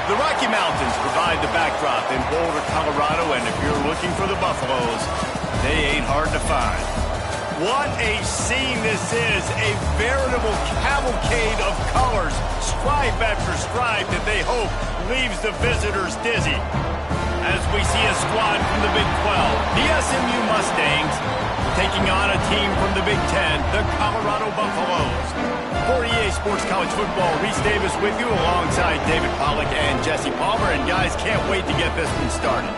The Rocky Mountains provide the backdrop in Boulder, Colorado, and if you're looking for the Buffaloes, they ain't hard to find. What a scene this is, a veritable cavalcade of colors, stripe after stripe that they hope leaves the visitors dizzy. As we see a squad from the Big 12, the SMU Mustangs, taking on a team from the Big 10, the Colorado Buffaloes. For EA Sports College Football, Reese Davis with you alongside David Pollack and Jesse Palmer. And guys, can't wait to get this one started.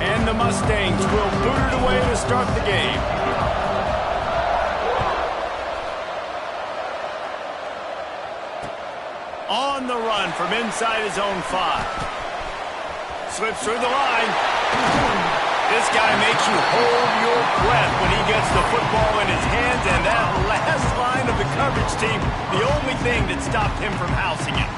And the Mustangs will boot it away to start the game. On the run from inside his own 5. Slips through the line. This guy makes you hold your breath when he gets the football in his hands, and that last line of the coverage team, the only thing that stopped him from housing it.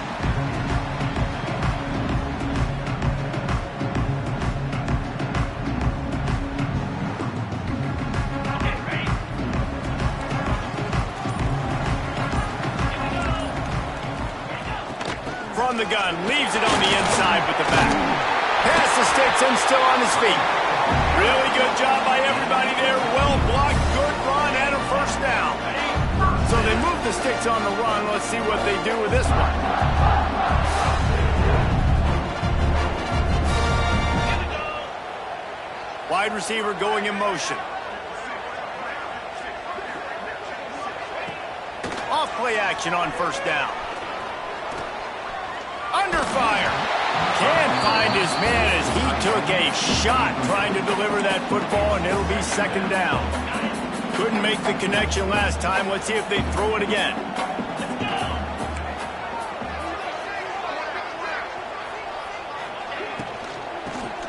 From the gun, leaves it on the inside with the back. Pass the sticks and still on his feet. Really good job by everybody there. Well blocked, good run, and a first down. So they move the sticks on the run. Let's see what they do with this one. Wide receiver going in motion. Off play action on first down. Under fire. Can't find his man as he took a shot trying to deliver that football, and it'll be second down. Couldn't make the connection last time. Let's see if they throw it again.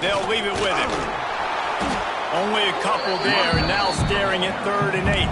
They'll leave it with him. Only a couple there, and now staring at 3rd and 8.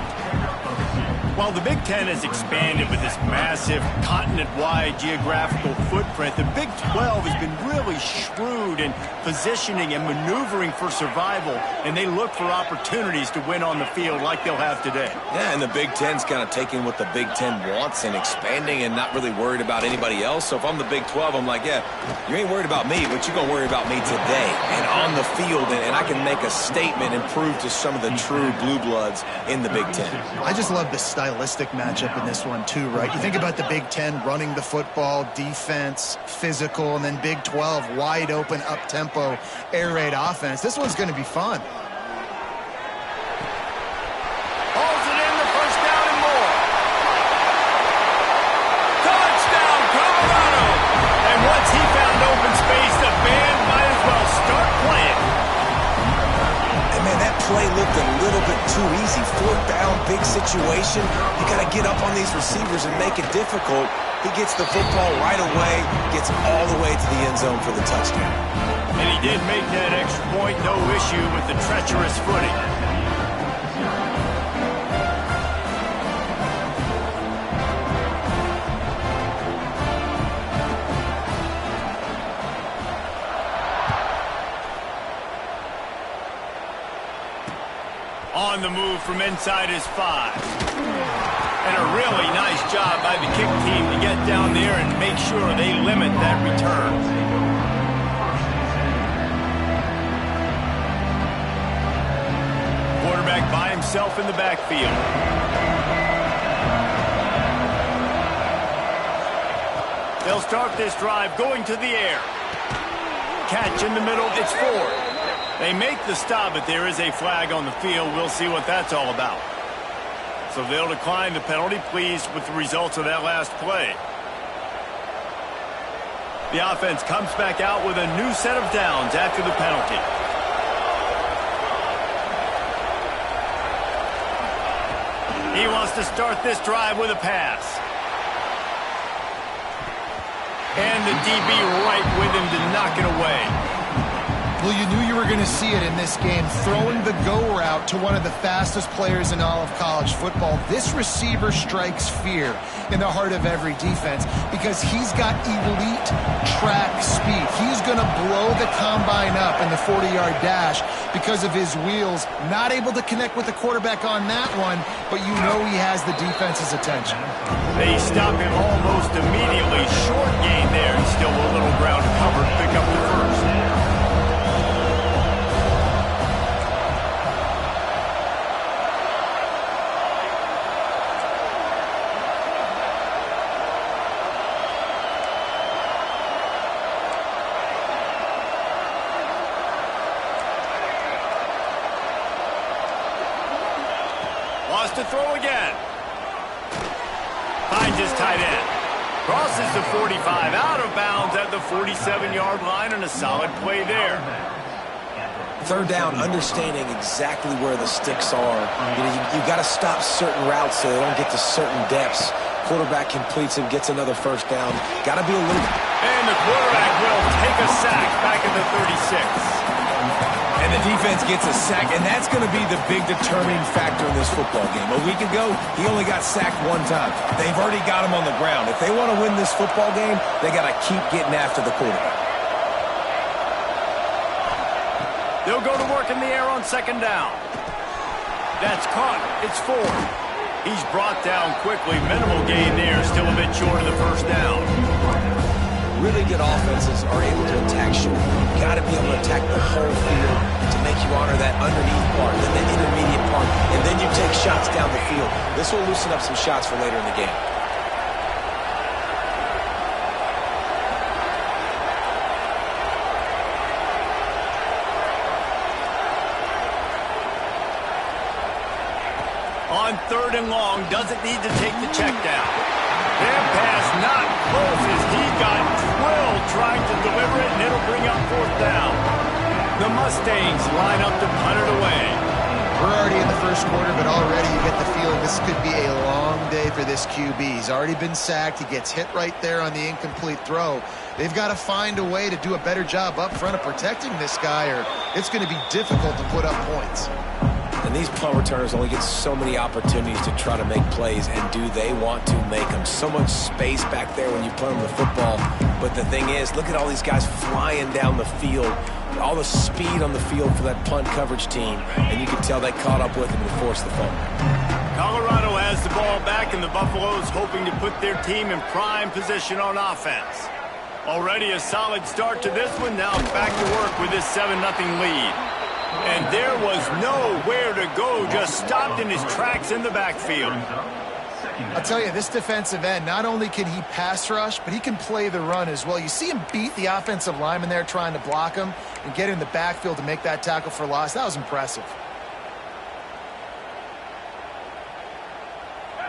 While the Big Ten has expanded with this massive continent-wide geographical footprint, the Big 12 has been really shrewd in positioning and maneuvering for survival, and they look for opportunities to win on the field like they'll have today. Yeah, and the Big Ten's kind of taking what the Big Ten wants and expanding and not really worried about anybody else. So if I'm the Big 12, I'm like, yeah, you ain't worried about me, but you're going to worry about me today and on the field, and I can make a statement and prove to some of the true blue bloods in the Big Ten. I just love the stylistic matchup in this one too, right? You think about the Big Ten running the football, defense, physical, and then Big 12 wide open, up-tempo, air raid offense. This one's going to be fun. Holds it in, the first down and more. Touchdown, Colorado! And once he found open space, the band might as well start playing. And man, that play looked a little bit too easy. 4th down, big situation. You got to get up on these receivers and make it difficult. He gets the football right away, gets all the way to the end zone for the touchdown. And he did make that extra point, no issue with the treacherous footing. On the move from inside his 5. And a really nice job by the kick team to get down there and make sure they limit that return. Quarterback by himself in the backfield. They'll start this drive going to the air. Catch in the middle, it's 4. They make the stop, but there is a flag on the field. We'll see what that's all about. So they'll decline the penalty, pleased with the results of that last play. The offense comes back out with a new set of downs after the penalty. He wants to start this drive with a pass. And the DB right with him to knock it away. Well, you knew you were going to see it in this game. Throwing the go route to one of the fastest players in all of college football. This receiver strikes fear in the heart of every defense because he's got elite track speed. He's going to blow the combine up in the 40-yard dash because of his wheels. Not able to connect with the quarterback on that one, but you know he has the defense's attention. They stop him almost immediately. Short gain there. Still a little ground to cover to pick up the first. Lost to throw again. Finds his tight end. Crosses the 45, out of bounds at the 47-yard line, and a solid play there. Third down, understanding exactly where the sticks are. You got to stop certain routes so they don't get to certain depths. Quarterback completes and gets another first down. Got to be a little... And the quarterback will take a sack back at the 36. And the defense gets a sack, and that's going to be the big determining factor in this football game. A week ago, he only got sacked one time. They've already got him on the ground. If they want to win this football game, they got to keep getting after the quarterback. They'll go to work in the air on second down. That's caught. It's Ford. He's brought down quickly. Minimal gain there. Still a bit short of the first down. Really good offenses are able to attack short. You've got to be able to attack the whole field to make you honor that underneath part, then the intermediate part, and then you take shots down the field. This will loosen up some shots for later in the game. On third and long, doesn't need to take the check down. Their pass not close as he got drilled trying to deliver it, and it'll bring up fourth down. The Mustangs line up to punt it away. We're already in the first quarter, but already you get the feeling this could be a long day for this QB. He's already been sacked. He gets hit right there on the incomplete throw. They've got to find a way to do a better job up front of protecting this guy, or it's going to be difficult to put up points. And these punt returners only get so many opportunities to try to make plays, and do they want to make them? So much space back there when you punt them the football. But the thing is, look at all these guys flying down the field, all the speed on the field for that punt coverage team, and you can tell they caught up with him to force the fumble. Colorado has the ball back, and the Buffaloes hoping to put their team in prime position on offense. Already a solid start to this one. Now back to work with this 7-0 lead. And there was nowhere to go, just stopped in his tracks in the backfield. I'll tell you, this defensive end, not only can he pass rush, but he can play the run as well. You see him beat the offensive lineman there trying to block him and get in the backfield to make that tackle for loss. That was impressive.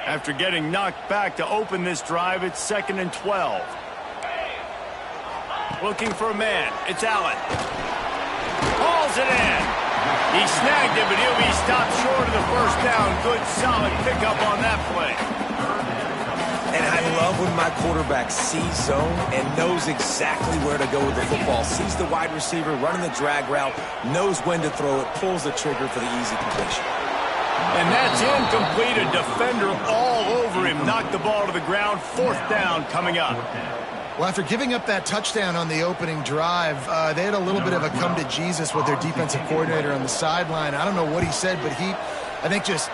After getting knocked back to open this drive, it's 2nd and 12. Looking for a man. It's Allen. Hauls it in. He snagged it, but he'll be stopped short of the first down. Good, solid pickup on that play. And I love when my quarterback sees zone and knows exactly where to go with the football. Sees the wide receiver running the drag route, knows when to throw it, pulls the trigger for the easy completion. And that's incomplete. A defender all over him. Knocked the ball to the ground. 4th down coming up. Well, after giving up that touchdown on the opening drive, they had a little bit of a come to Jesus with their defensive coordinator on the sideline. I don't know what he said, but he, I think, just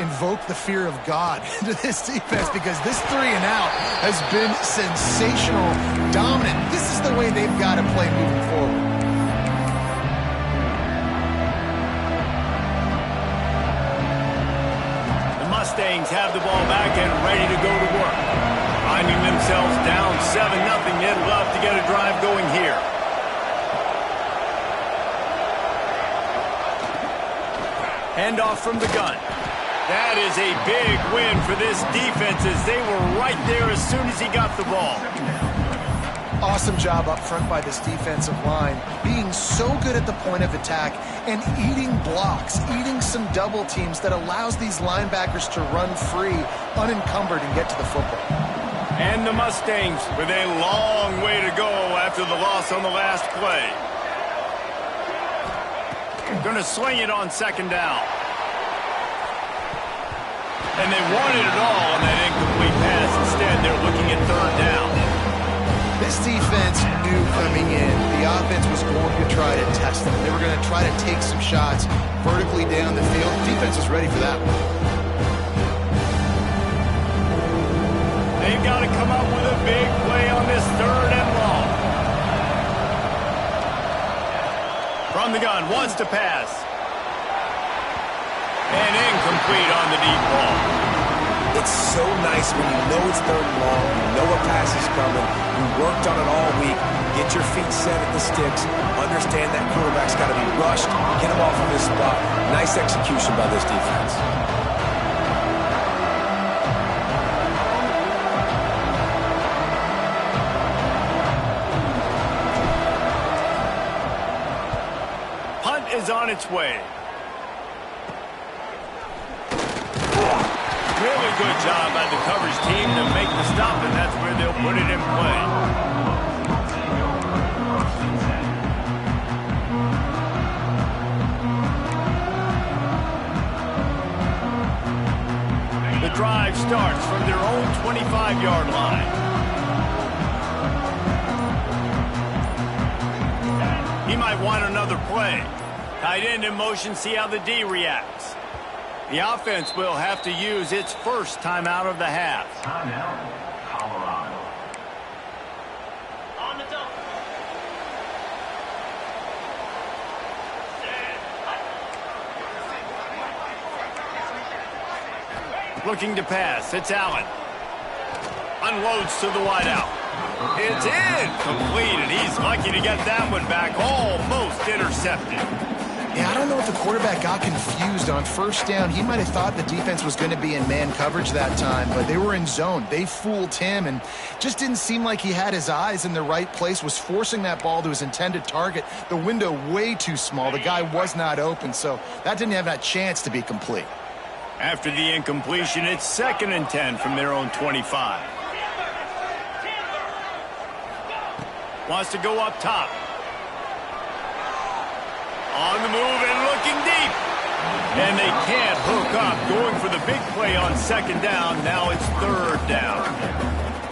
invoked the fear of God into this defense, because this 3 and out has been sensational, dominant. This is the way they've got to play moving forward. The Mustangs have the ball back and ready to go to work. Finding themselves down 7-0, they'd love to get a drive going here. Handoff from the gun. That is a big win for this defense, as they were right there as soon as he got the ball. Awesome job up front by this defensive line, being so good at the point of attack and eating blocks, eating some double teams that allows these linebackers to run free, unencumbered, and get to the football. And the Mustangs with a long way to go after the loss on the last play. Going to sling it on second down. And they wanted it all on that incomplete pass. Instead, they're looking at third down. This defense knew coming in the offense was going to try to test them. They were going to try to take some shots vertically down the field. The defense was ready for that one. They've got to come up with a big play on this third and long. From the gun, wants to pass. And incomplete on the deep ball. It's so nice when you know it's third and long, you know a pass is coming, you worked on it all week, get your feet set at the sticks, understand that quarterback's got to be rushed, get him off of his spot. Nice execution by this defense. Punt is on its way. Really good job by the coverage team to make the stop, and that's where they'll put it in play. The drive starts from their own 25-yard line. He might want another play. Tight end in motion, see how the D reacts. The offense will have to use its first timeout of the half. Timeout, Colorado. On the double. Looking to pass. It's Allen. Unloads to the wideout. It's incomplete, and he's lucky to get that one back. Almost intercepted. Yeah, I don't know if the quarterback got confused on first down. He might have thought the defense was going to be in man coverage that time, but they were in zone. They fooled him and just didn't seem like he had his eyes in the right place, was forcing that ball to his intended target. The window way too small. The guy was not open, so that didn't have that chance to be complete. After the incompletion, it's 2nd and 10 from their own 25. Wants to go up top. On the move and looking deep. And they can't hook up. Going for the big play on second down. Now it's third down.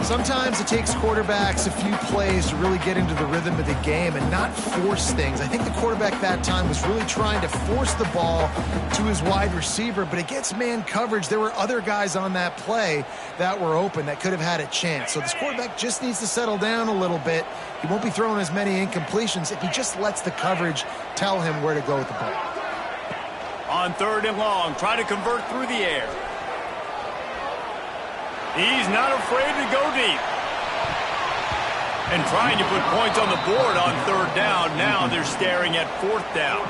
Sometimes it takes quarterbacks a few plays to really get into the rhythm of the game and not force things. I think the quarterback that time was really trying to force the ball to his wide receiver, but against man coverage, there were other guys on that play that were open that could have had a chance. So this quarterback just needs to settle down a little bit. He won't be throwing as many incompletions if he just lets the coverage tell him where to go with the ball. On third and long, try to convert through the air. He's not afraid to go deep. And trying to put points on the board on third down. Now they're staring at fourth down.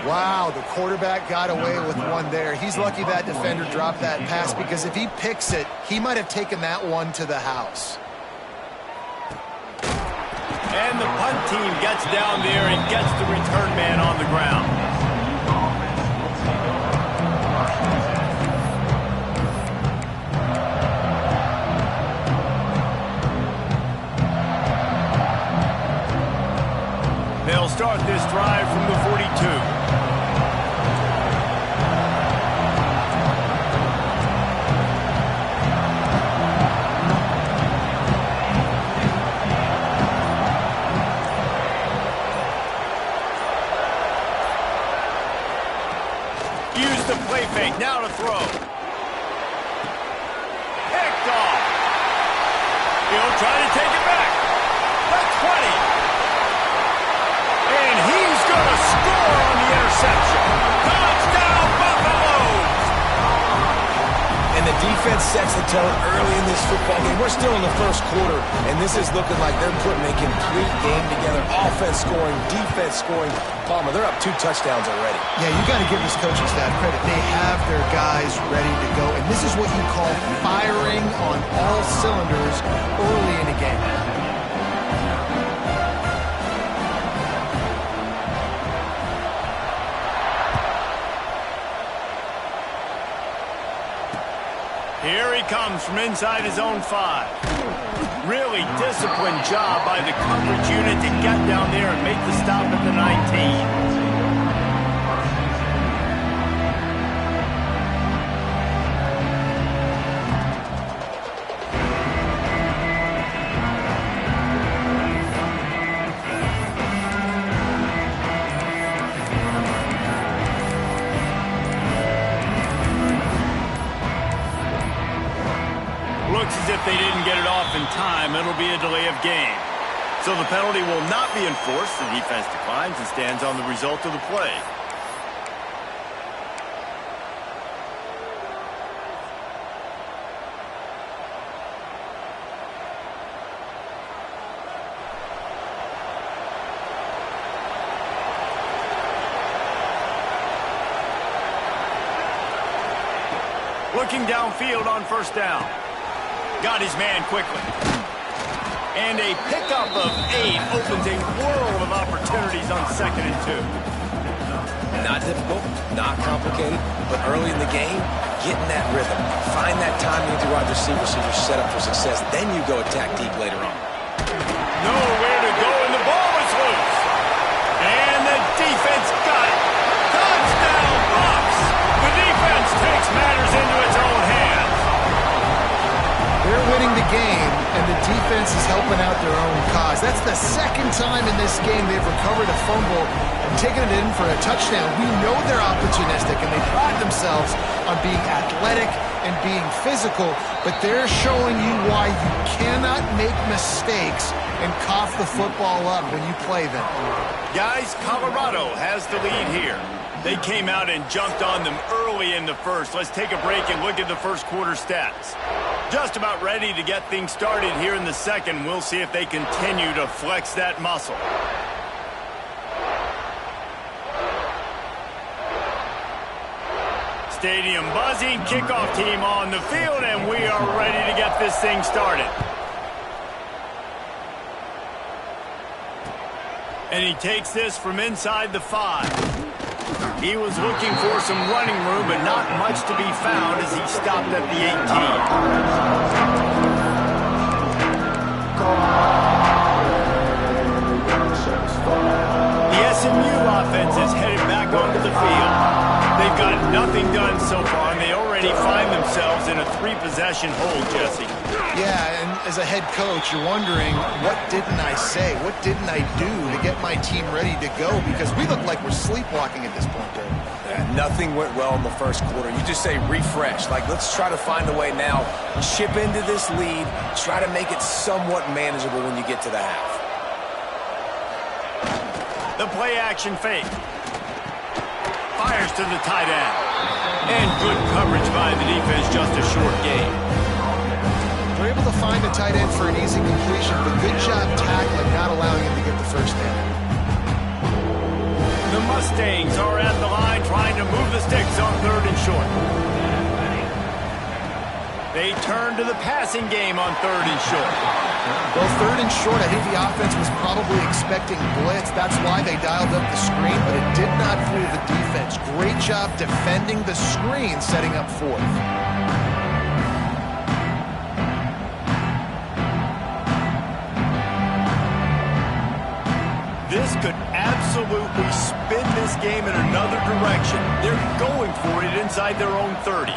Wow, the quarterback got away with one there. He's lucky that defender dropped that pass, because if he picks it, he might have taken that one to the house. And the punt team gets down there and gets the return man on the ground. They'll start this drive from the 42. Use the play fake, now to throw. Picked off. He'll try to take it back. That's 20. And he's going to score on the interception. Touchdown, Buffaloes! And the defense sets the tone early in this football game. We're still in the first quarter, and this is looking like they're putting a complete game together. Offense scoring, defense scoring. Palmer, they're up 2 touchdowns already. Yeah, you got to give this coaching staff credit. They have their guys ready to go, and this is what you call firing on all cylinders early in a game. Here he comes from inside his own 5. Really disciplined job by the coverage unit to get down there and make the stop at the 19. if they didn't get it off in time, it'll be a delay of game. So the penalty will not be enforced. The defense declines and stands on the result of the play. Looking downfield on first down. Got his man quickly. And a pickup of 8 opens a world of opportunities on 2nd and 2. Not difficult, not complicated, but early in the game, getting that rhythm. Find that timing with your wide receiver so you're set up for success. Then you go attack deep later on. Nowhere to go, and the ball is loose. And the defense got it. Touchdown, Bucs! The defense takes matters into its own hands. They're winning the game, and the defense is helping out their own cause. That's the second time in this game they've recovered a fumble and taken it in for a touchdown. We know they're opportunistic, and they pride themselves on being athletic and being physical, but they're showing you why you cannot make mistakes and cough the football up when you play them. Guys, Colorado has the lead here. They came out and jumped on them early in the first. Let's take a break and look at the first quarter stats. Just about ready to get things started here in the second. We'll see if they continue to flex that muscle. Stadium buzzing, kickoff team on the field, and we are ready to get this thing started. And he takes this from inside the 5. He was looking for some running room, but not much to be found as he stopped at the 18. The SMU offense is headed back onto the field. They've got nothing done so far, and they already find themselves in a 3-possession hole, Jesse. Yeah, and as a head coach, you're wondering, what didn't I say? What didn't I do to get my team ready to go? Because we look like we're sleepwalking at this point, Dave. Nothing went well in the first quarter. You just say refresh. Like, let's try to find a way now. Chip into this lead. Try to make it somewhat manageable when you get to the half. The play-action fake. Fires to the tight end. And good coverage by the defense, just a short gain. We're able to find a tight end for an easy completion, but good job tackling, not allowing him to get the first down. The Mustangs are at the line trying to move the sticks on 3rd and short. They turn to the passing game on 3rd and short. Well, 3rd and short, I think the offense was probably expecting blitz. That's why they dialed up the screen, but it did not fool the defense. Great job defending the screen, setting up 4th. This could absolutely spin this game in another direction. They're going for it inside their own 30.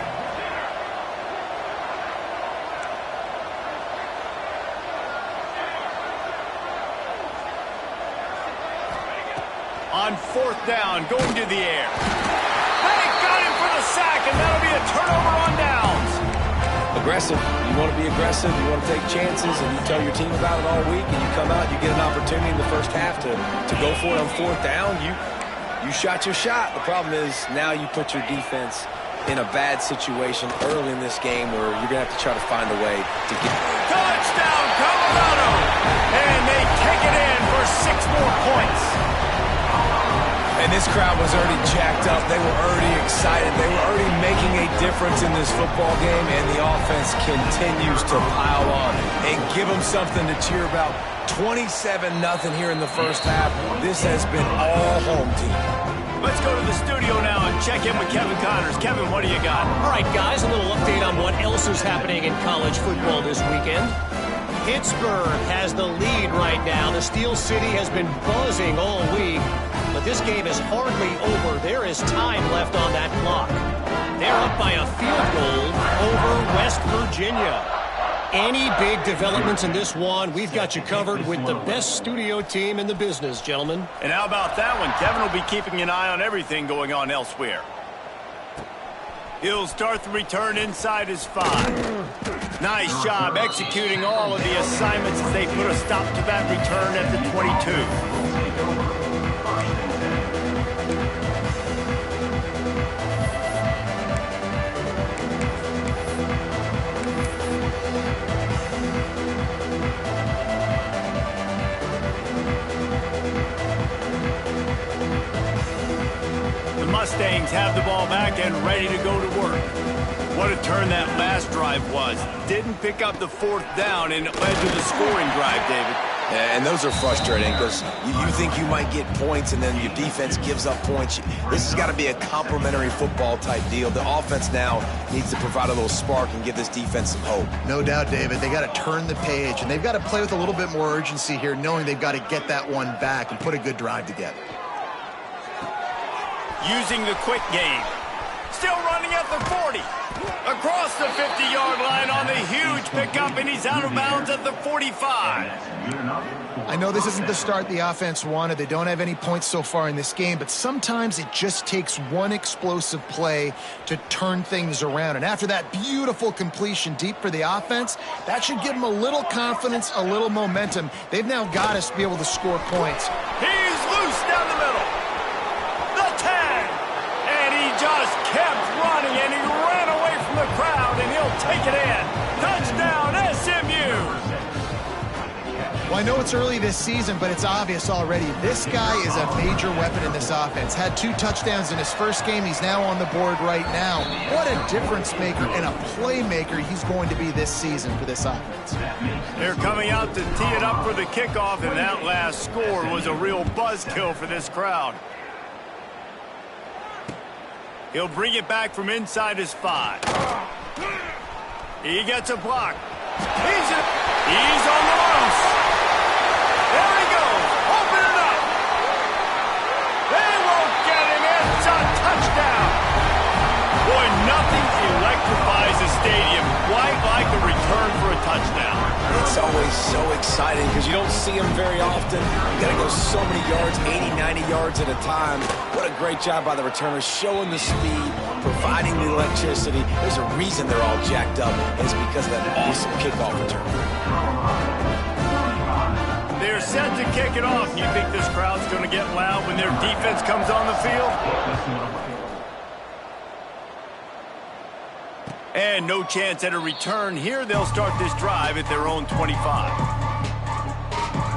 On 4th down, going to the air. They got him for the sack, and that'll be a turnover on downs. Aggressive. You want to be aggressive. You want to take chances, and you tell your team about it all week, and you come out, you get an opportunity in the first half to go for it on 4th down. You shot your shot. The problem is now you put your defense in a bad situation early in this game where you're going to have to try to find a way to get... Touchdown, Colorado! And they take it in for 6 more points. And this crowd was already jacked up. They were already excited. They were already making a difference in this football game, and the offense continues to pile on and give them something to cheer about. 27-0 here in the first half. This has been all home team. Let's go to the studio now and check in with Kevin Connors. Kevin, what do you got? All right, guys, a little update on what else is happening in college football this weekend. Pittsburgh has the lead right now. The Steel City has been buzzing all week, but this game is hardly over. There is time left on that clock. They're up by a field goal over West Virginia. Any big developments in this one, we've got you covered with the best studio team in the business, gentlemen. And how about that one? Kevin will be keeping an eye on everything going on elsewhere. He'll start the return inside his 5. Nice job executing all of the assignments as they put a stop to that return at the 22. Mustangs have the ball back and ready to go to work. What a turn that last drive was. Didn't pick up the fourth down, and it led to the scoring drive, David. Yeah, and those are frustrating because you think you might get points and then your defense gives up points. This has got to be a complementary football type deal. The offense now needs to provide a little spark and give this defense some hope. No doubt, David. They got to turn the page, and they've got to play with a little bit more urgency here, knowing they've got to get that one back and put a good drive together. Using the quick game. Still running at the 40. Across the 50-yard line on the huge pickup, and he's out of bounds at the 45. I know this isn't the start the offense wanted. They don't have any points so far in this game, but sometimes it just takes one explosive play to turn things around. And after that beautiful completion deep for the offense, that should give them a little confidence, a little momentum. They've now got us to be able to score points. He's loose down the middle. Just kept running, and he ran away from the crowd, and he'll take it in. Touchdown, SMU! Well, I know it's early this season, but it's obvious already. This guy is a major weapon in this offense. Had 2 touchdowns in his first game. He's now on the board right now. What a difference maker and a playmaker he's going to be this season for this offense. They're coming out to tee it up for the kickoff, and that last score was a real buzzkill for this crowd. He'll bring it back from inside his 5. He gets a block. He's on the loose. There he goes. Open it up. They won't get him. It's a touchdown. Boy, nothing electrifies a stadium quite like a return for a touchdown. It's always so exciting because you don't see them very often. You got to go so many yards, 80, 90 yards at a time. What a great job by the returners, showing the speed, providing the electricity. There's a reason they're all jacked up, and it's because of that awesome kickoff return. They're set to kick it off. You think this crowd's going to get loud when their defense comes on the field? And no chance at a return here. They'll start this drive at their own 25.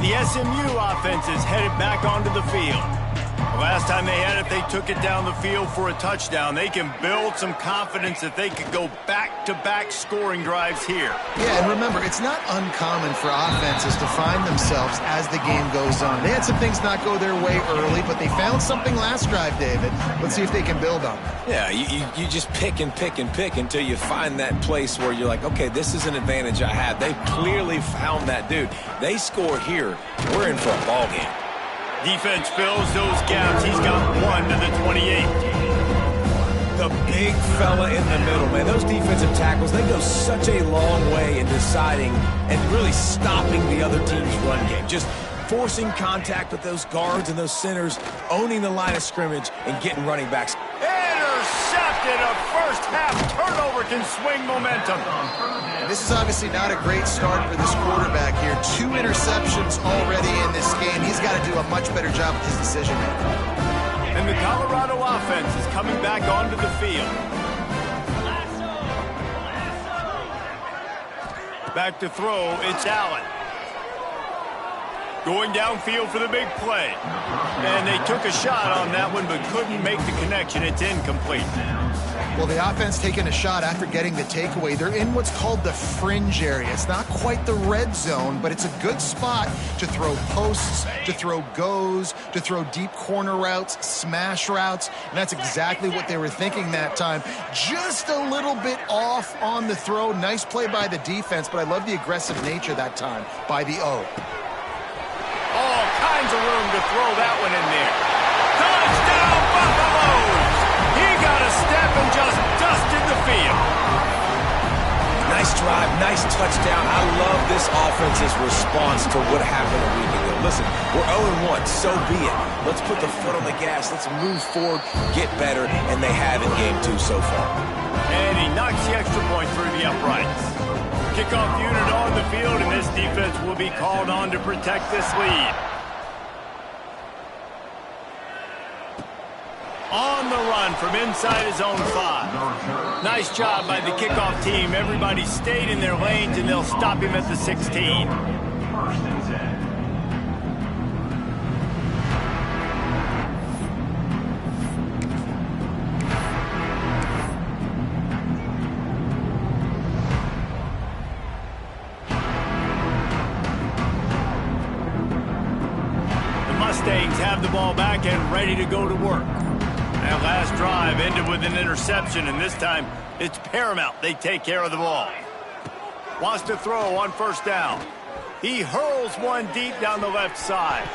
The SMU offense is headed back onto the field. The last time they had it, they took it down the field for a touchdown. They can build some confidence that they could go back-to-back scoring drives here. Yeah, and remember, it's not uncommon for offenses to find themselves as the game goes on. They had some things not go their way early, but they found something last drive, David. Let's see if they can build on it. Yeah, you just pick and pick and pick until you find that place where you're like, okay, this is an advantage I have. They clearly found that dude. They score here. We're in for a ball game. Defense fills those gaps. He's got 1 to the 28. The big fella in the middle, man. Those defensive tackles, they go such a long way in deciding and really stopping the other team's run game. Just forcing contact with those guards and those centers, owning the line of scrimmage, and getting running backs. Intercepted. A first-half turnover can swing momentum. This is obviously not a great start for this quarterback here. 2 interceptions already in this game. He's got to do a much better job with his decision-making. And the Colorado offense is coming back onto the field. Back to throw, it's Allen. Going downfield for the big play. And they took a shot on that one but couldn't make the connection. It's incomplete. Well, the offense taking a shot after getting the takeaway. They're in what's called the fringe area. It's not quite the red zone, but it's a good spot to throw posts, to throw goes, to throw deep corner routes, smash routes, and that's exactly what they were thinking that time. Just a little bit off on the throw. Nice play by the defense, but I love the aggressive nature that time by the O. All kinds of room to throw that one in there. Touchdown, Buffaloes! He got a step and just dusted the field. Nice drive, nice touchdown. I love this offense's response to what happened a week ago. Listen, we're 0-1, so be it. Let's put the foot on the gas. Let's move forward, get better, and they have in game 2 so far. And he knocks the extra point through the uprights. Kickoff unit on the field, and this defense will be called on to protect this lead. On the run from inside his own 5. Nice job by the kickoff team. Everybody stayed in their lanes, and they'll stop him at the 16. First and 10. The Mustangs have the ball back and ready to go to work. That last drive ended with an interception, and this time it's paramount they take care of the ball. Wants to throw on first down. He hurls one deep down the left side.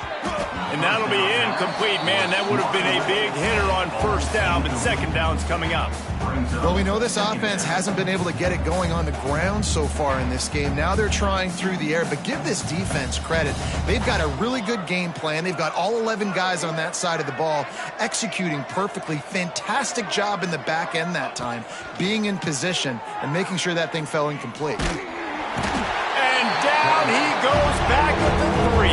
And that'll be incomplete. Man, that would have been a big hitter on first down, but second down's coming up. Well, we know this offense hasn't been able to get it going on the ground so far in this game. Now they're trying through the air, but give this defense credit. They've got a really good game plan. They've got all 11 guys on that side of the ball executing perfectly. Fantastic job in the back end that time, being in position and making sure that thing fell incomplete. And down he goes back with the 3.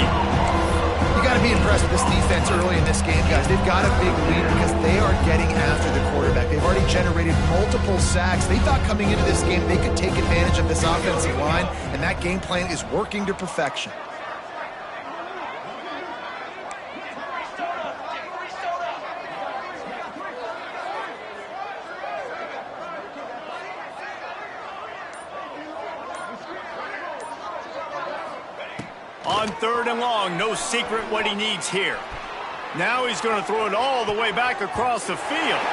You got to be impressed with this defense early in this game, guys. They've got a big lead because they are getting after the quarterback. They've already generated multiple sacks. They thought coming into this game they could take advantage of this offensive line, and that game plan is working to perfection. On third and long, no secret what he needs here. Now he's going to throw it all the way back across the field.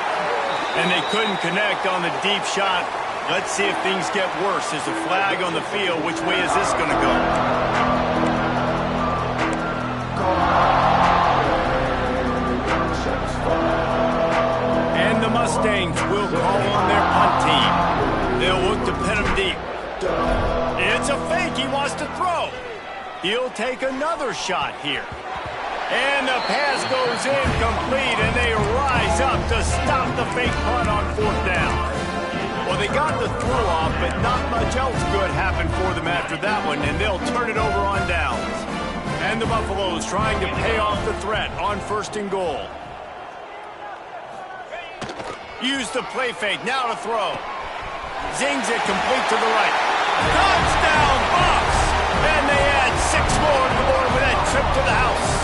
And they couldn't connect on the deep shot. Let's see if things get worse. There's a flag on the field. Which way is this going to go? And the Mustangs will call on their punt team. They'll look to pin him deep. It's a fake. He wants to throw. He'll take another shot here. And the pass goes incomplete, and they rise up to stop the fake punt on fourth down. Well, they got the throw off, but not much else good happened for them after that one, and they'll turn it over on downs. And the Buffaloes trying to pay off the threat on first and goal. Use the play fake, now to throw. Zings it complete to the right. Touchdown, Buffs! And they add 6 more to the board with that trip to the house.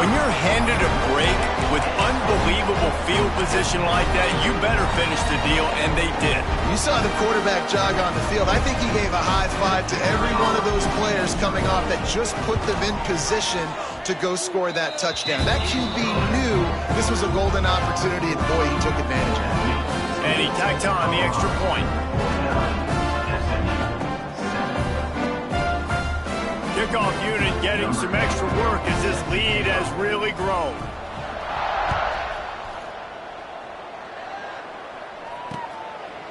When you're handed a break with unbelievable field position like that, you better finish the deal, and they did. You saw the quarterback jog on the field. I think he gave a high five to every one of those players coming off that just put them in position to go score that touchdown. That QB knew this was a golden opportunity, and boy, he took advantage of it. And he tacked on the extra point. Kickoff unit getting some extra work as this lead has really grown.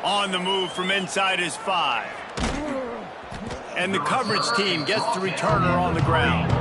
On the move from inside his 5. And the coverage team gets the returner on the ground.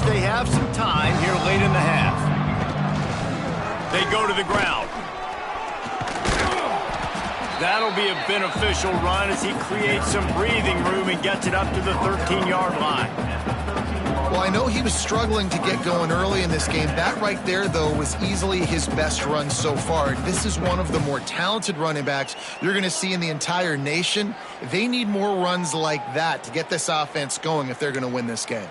They have some time here late in the half. They go to the ground. That'll be a beneficial run as he creates some breathing room and gets it up to the 13-yard line. Well, I know he was struggling to get going early in this game. That right there, though, was easily his best run so far. This is one of the more talented running backs you're going to see in the entire nation. They need more runs like that to get this offense going if they're going to win this game.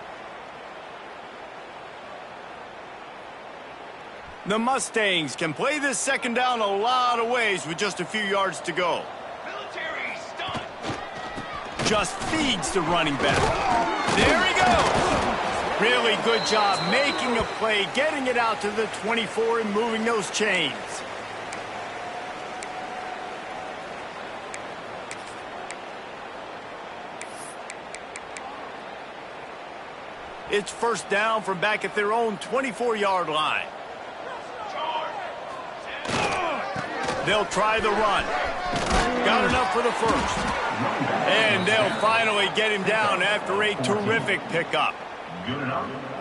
The Mustangs can play this second down a lot of ways with just a few yards to go. Just feeds the running back. There he goes. Really good job making a play, getting it out to the 24 and moving those chains. It's first down from back at their own 24-yard line. They'll try the run. Got enough for the first. And they'll finally get him down after a terrific pickup.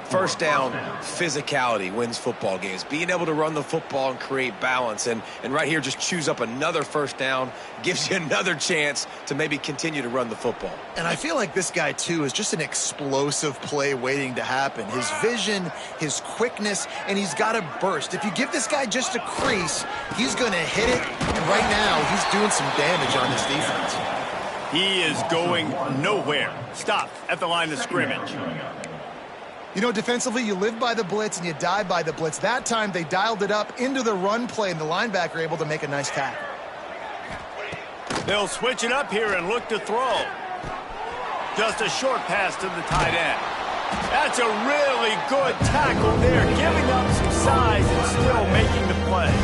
First down, physicality wins football games. Being able to run the football and create balance. And right here, just choose up another first down. Gives you another chance to maybe continue to run the football. And I feel like this guy, too, is just an explosive play waiting to happen. His vision, his quickness, and he's got a burst. If you give this guy just a crease, he's going to hit it. And right now, he's doing some damage on this defense. He is going nowhere. Stop at the line of scrimmage. You know, defensively, you live by the blitz and you die by the blitz. That time, they dialed it up into the run play, and the linebacker able to make a nice tackle. They'll switch it up here and look to throw. Just a short pass to the tight end. That's a really good tackle there, giving up some size and still making the play.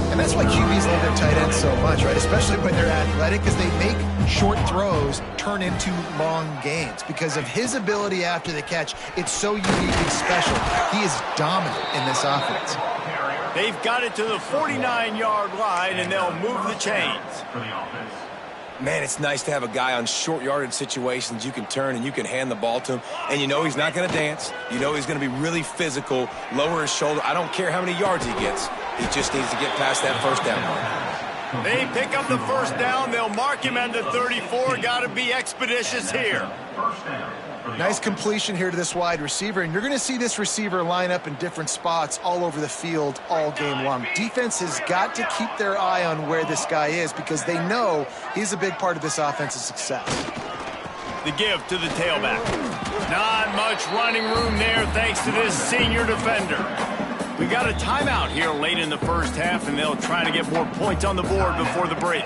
And that's why QBs love their tight ends so much, right? Especially when they're athletic, because they make short throws turn into long gains. Because of his ability after the catch, it's so uniquely special. He is dominant in this offense. They've got it to the 49-yard line, and they'll move the chains. Man, it's nice to have a guy on short yardage situations you can turn and you can hand the ball to him. And you know he's not going to dance. You know he's going to be really physical, lower his shoulder. I don't care how many yards he gets. He just needs to get past that first down mark. They pick up the first down. They'll mark him at the 34. Got to be expeditious here. Nice completion here to this wide receiver, and you're going to see this receiver line up in different spots all over the field all game long. Defense has got to keep their eye on where this guy is because they know he's a big part of this offense's success. The give to the tailback. Not much running room there thanks to this senior defender. We got a timeout here late in the first half, and they'll try to get more points on the board before the break.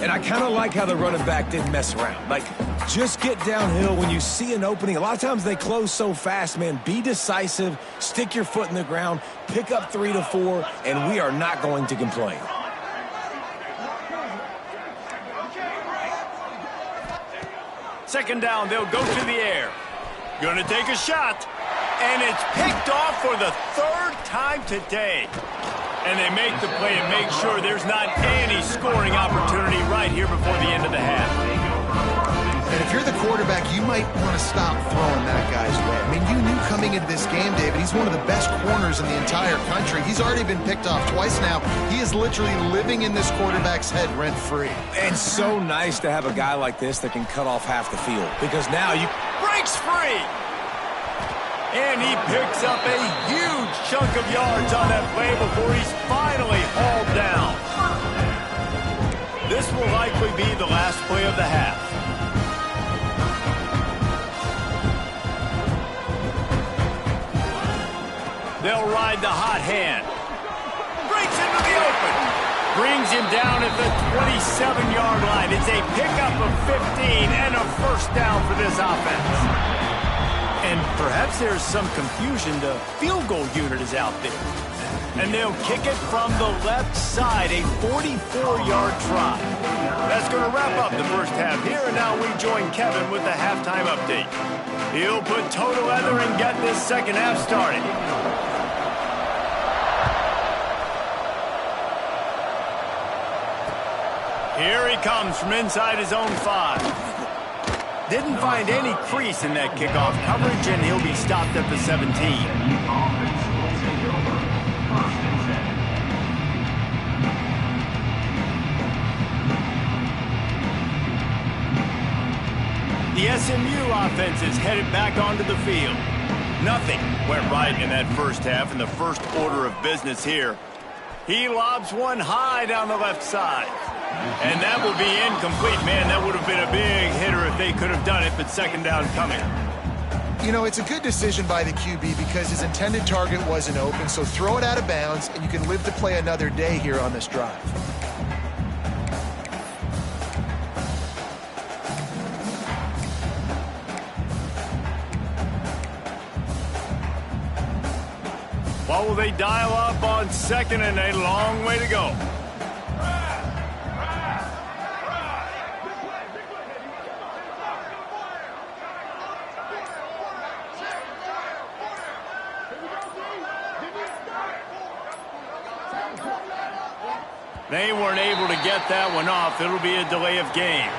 And I kind of like how the running back didn't mess around. Like, just get downhill when you see an opening. A lot of times they close so fast, man. Be decisive, stick your foot in the ground, pick up 3 to 4, and we are not going to complain. Second down, they'll go to the air. Gonna take a shot. And it's picked off for the third time today. And they make the play and make sure there's not any scoring opportunity right here before the end of the half. And if you're the quarterback, you might want to stop throwing that guy's way. I mean, you knew coming into this game, David, he's one of the best corners in the entire country. He's already been picked off twice now. He is literally living in this quarterback's head rent-free. And so nice to have a guy like this that can cut off half the field. Because now you... Breaks free! And he picks up a huge chunk of yards on that play before he's finally hauled down. This will likely be the last play of the half. They'll ride the hot hand. Breaks into the open. Brings him down at the 27-yard line. It's a pickup of 15 and a first down for this offense. And perhaps there's some confusion. The field goal unit is out there. And they'll kick it from the left side, a 44-yard try. That's going to wrap up the first half here, and now we join Kevin with the halftime update. He'll put toe to leather and get this second half started. Here he comes from inside his own 5. Didn't find any crease in that kickoff coverage, and he'll be stopped at the 17. The SMU offense is headed back onto the field. Nothing went right in that first half in the first order of business here. He lobs one high down the left side. And that will be incomplete. Man, that would have been a big hitter if they could have done it, but second down coming. You know, it's a good decision by the QB because his intended target wasn't open, so throw it out of bounds, and you can live to play another day here on this drive. What will they dial up on second and a long way to go? They weren't able to get that one off. It'll be a delay of game.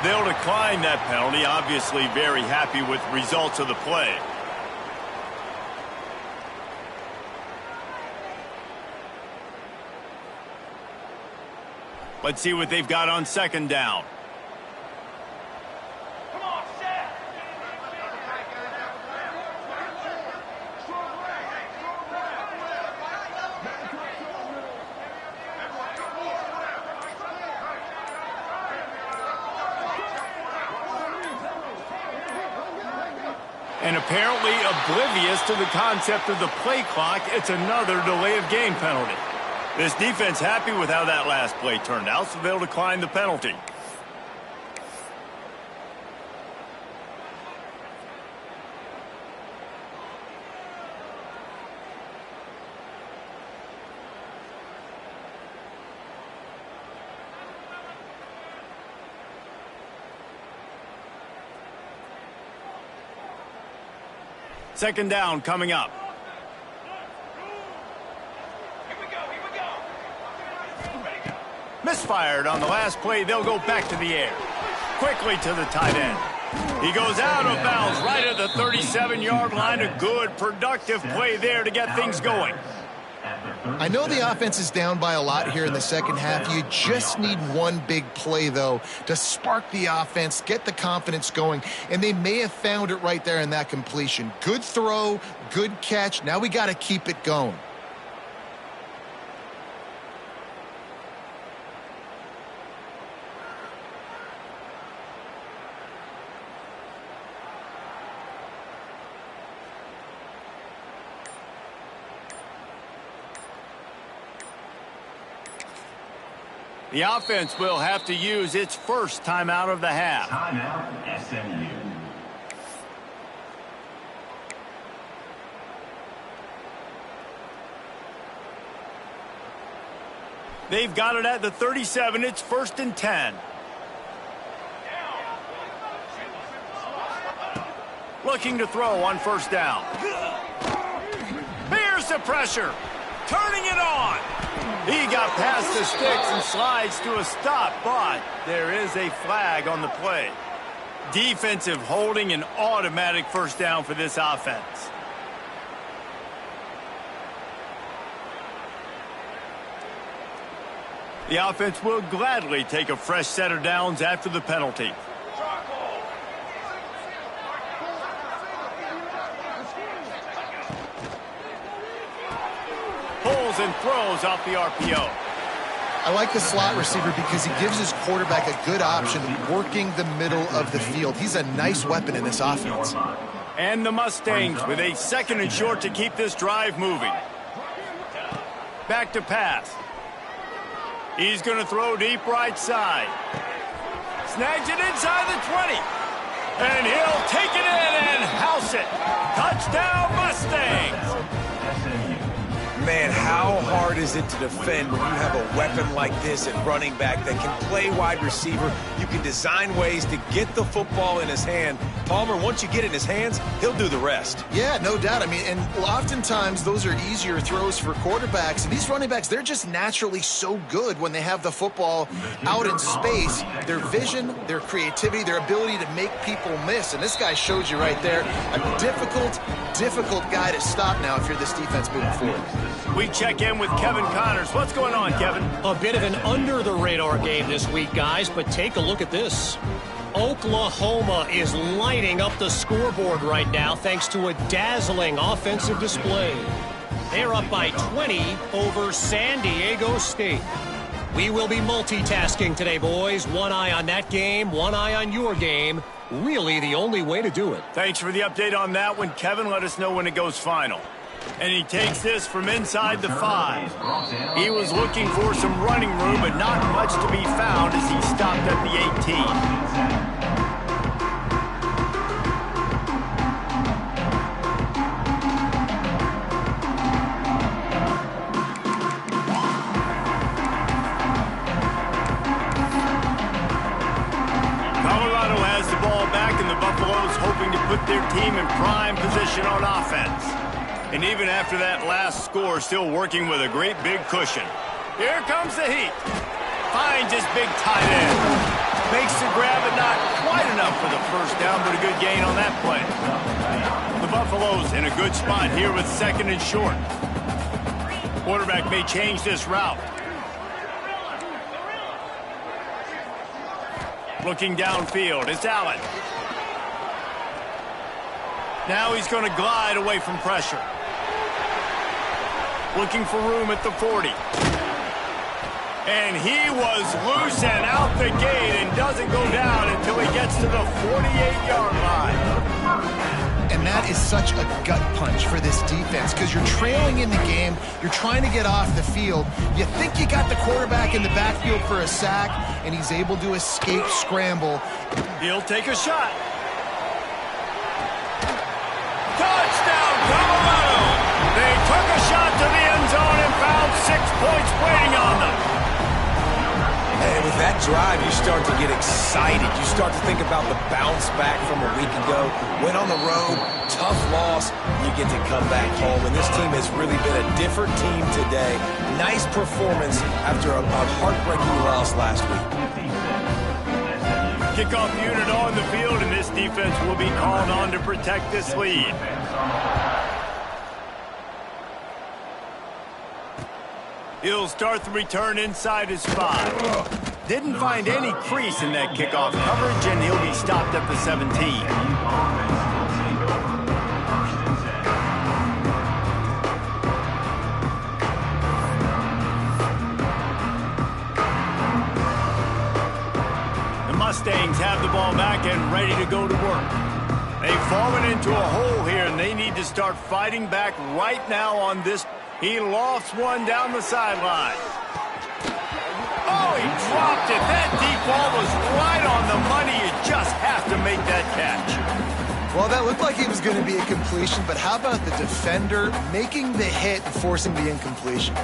They'll decline that penalty, obviously very happy with the results of the play. Let's see what they've got on second down. And apparently oblivious to the concept of the play clock, it's another delay of game penalty. This defense happy with how that last play turned out, so they'll decline the penalty. Second down coming up. Misfired on the last play. They'll go back to the air. Quickly to the tight end. He goes out of bounds right at the 37-yard line. A good, productive play there to get things going. I know the offense is down by a lot here in the second half. You just need one big play, though, to spark the offense, get the confidence going, and they may have found it right there in that completion. Good throw, good catch. Now we got to keep it going. The offense will have to use its first timeout of the half. Timeout, SMU. They've got it at the 37. It's 1st and 10. Looking to throw on first down. Here's the pressure. Turning it on. He got past the sticks and slides to a stop, but there is a flag on the play. Defensive holding, an automatic first down for this offense. The offense will gladly take a fresh set of downs after the penalty. Pulls and throws off the RPO. I like the slot receiver because he gives his quarterback a good option working the middle of the field. He's a nice weapon in this offense. And the Mustangs with a 2nd and short to keep this drive moving. Back to pass. He's going to throw deep right side. Snags it inside the 20. And he'll take it in and house it. Touchdown Mustangs. Man, how hard is it to defend when you have a weapon like this at running back that can play wide receiver? You can design ways to get the football in his hand. Palmer, once you get it in his hands, he'll do the rest. Yeah, no doubt. I mean, and oftentimes those are easier throws for quarterbacks. And these running backs, they're just naturally so good when they have the football out in space. Their vision, their creativity, their ability to make people miss. And this guy shows you right there, a difficult guy to stop now if you're this defense moving forward. We check in with Kevin Connors. What's going on, Kevin? A bit of an under-the-radar game this week, guys, but take a look at this. Oklahoma is lighting up the scoreboard right now thanks to a dazzling offensive display. They're up by 20 over San Diego State. We will be multitasking today, boys. One eye on that game, one eye on your game. Really the only way to do it. Thanks for the update on that one, Kevin. Let us know when it goes final. And he takes this from inside the 5. He was looking for some running room, but not much to be found as he stopped at the 18. their team in prime position on offense. And even after that last score, still working with a great big cushion. Here comes the heat. Finds his big tight end. Makes the grab, but not quite enough for the first down, but a good gain on that play. The Buffaloes in a good spot here with 2nd and short. Quarterback may change this route. Looking downfield, it's Allen. Now he's going to glide away from pressure. Looking for room at the 40. And he was loose and out the gate and doesn't go down until he gets to the 48-yard line. And that is such a gut punch for this defense because you're trailing in the game. You're trying to get off the field. You think you got the quarterback in the backfield for a sack, and he's able to escape scramble. He'll take a shot. Touchdown, Colorado! They took a shot to the end zone and found 6 points waiting on them. And with that drive, you start to get excited. You start to think about the bounce back from a week ago. Went on the road, tough loss. You get to come back home. And this team has really been a different team today. Nice performance after a heartbreaking loss last week. Kickoff unit on the field, and this defense will be called on to protect this lead. He'll start the return inside his 5. Didn't find any crease in that kickoff coverage, and he'll be stopped at the 17. The Mustangs have the ball back and ready to go to work. They've fallen into a hole here, and they need to start fighting back right now on this. He lofts one down the sideline. Oh, he dropped it. That deep ball was right on the money. You just have to make that catch. Well, that looked like it was going to be a completion, but how about the defender making the hit and forcing the incompletion?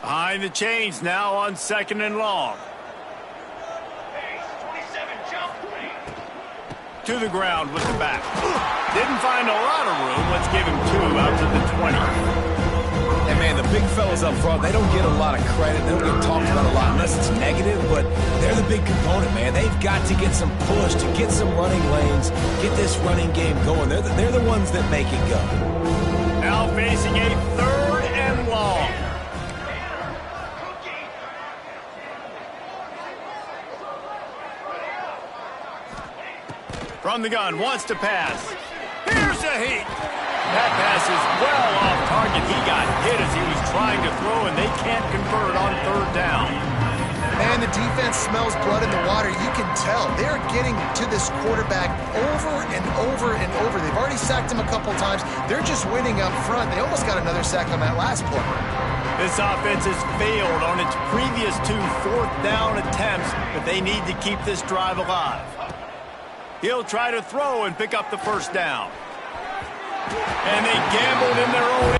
Behind the chains now on 2nd and long. To the ground with the back. Didn't find a lot of room. Let's give him 2 out to the 20. And man, the big fellas up front, they don't get a lot of credit. They don't get talked about a lot unless it's negative, but they're the big component, man. They've got to get some push, to get some running lanes, get this running game going. They're the ones that make it go. Now facing a 3rd and long. From the gun, wants to pass. Here's the heat. That pass is well off target. He got hit as he was trying to throw, and they can't convert on 3rd down. Man, the defense smells blood in the water. You can tell. They're getting to this quarterback over and over and over. They've already sacked him a couple times. They're just winning up front. They almost got another sack on that last play. This offense has failed on its previous 2 4th down attempts, but they need to keep this drive alive. He'll try to throw and pick up the 1st down. And they gambled in their own